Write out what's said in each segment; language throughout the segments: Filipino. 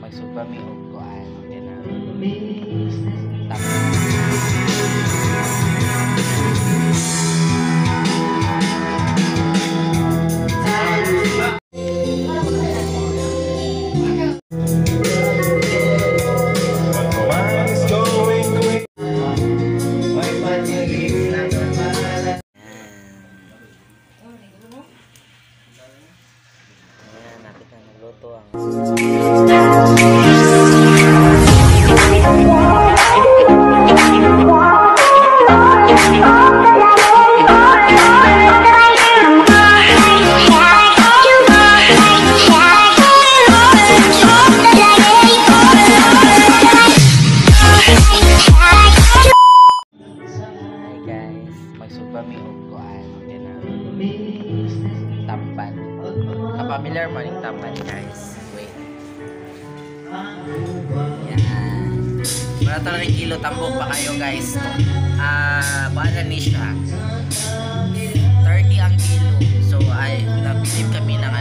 Magsuba mi og kuan kana tap. Magsuba mi og kuan kana tamban. Ka-familiar mo ning tamban, guys. Wait. Yan. Para talaga kilo tambok pa kayo, guys. Bala ni siya. 30 ang kilo. So ay nag-save kami ng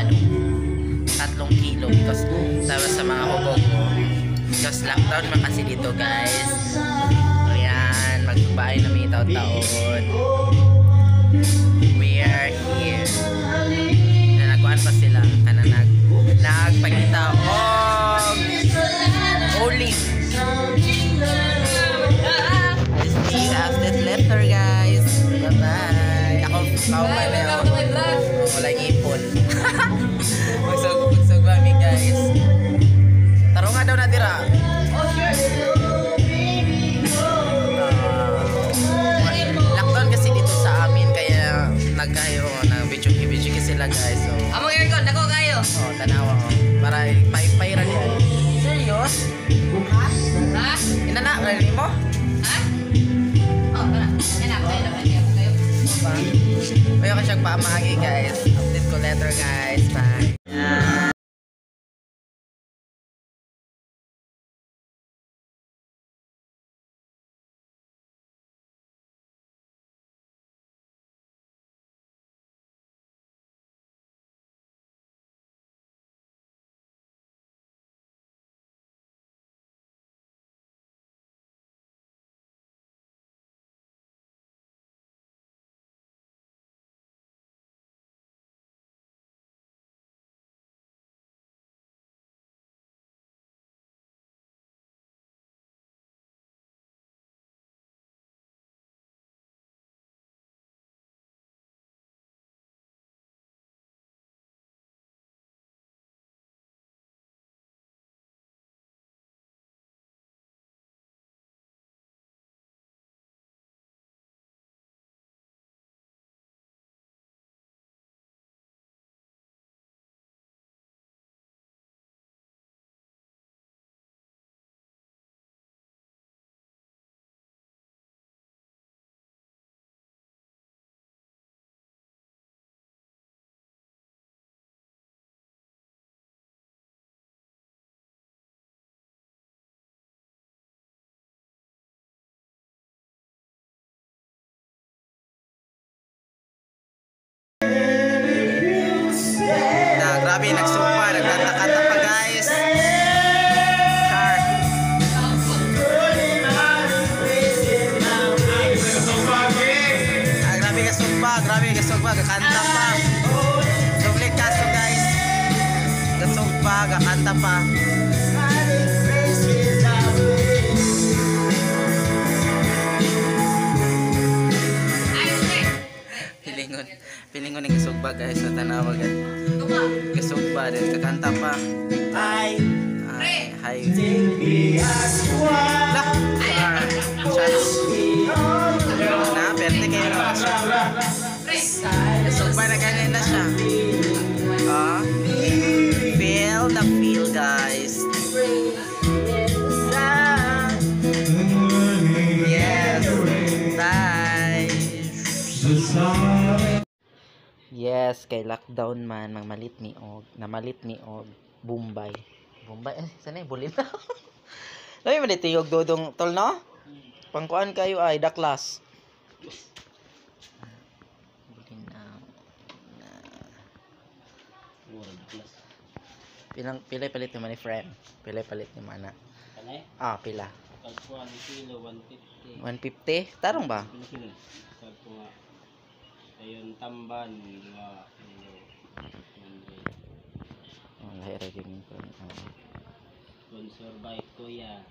3 kilo because sabi sa mga hubog ko. Because lockdown man kasi dito, guys. Ayan, magsubahay na may taon-taon. We are here. Nanakuan pa sila. Nagpakita olive. I see you have that letter, guys. Bye-bye. Ako man na yun. Walang ipon. Magsug kami, guys. Taro nga daw na tira. Lockdown kasi dito sa amin kaya nagkayo na video sila, guys. So among aircon nako kayo. Oh, tanawa ko. Para pairan niya. Serious? Ha? Inana rali mo? Ha? Oh, tara. Inana kayo kayo. Ayo ka siyang paamagi, guys. Update ko later, guys. Bye. Grabe, nagsumpa, nagkanta-kanta pa, guys. Shark. Grabe kasumpa, kakanta pa. Sulit kaso, guys. Kasumpa, kakanta pa. Pilingon ng kasugba, guys, na tanawa, guys. Kasugba din, kakanta pa. Hi. Lah, chats. Na, perte kayo na siya. Kasugba na ganyan na siya. Feel the feel, guys. Yes. Bye. Yes, kay lockdown man namalit ni og Bombay. Sana bulin na. Labi man tiyog dodong tol, no? Pangkuan kayo ay daklas. Bulin na. Pilay palit ni man ni friend. Pilay palit ni mana. Kanay? Pila. Pagkuhan kilo 150. 150 tarong ba? Pagkuhan. Ayun tamban 2 kilo. 100. Oh, lahir din ko. Sponsor by Kuya.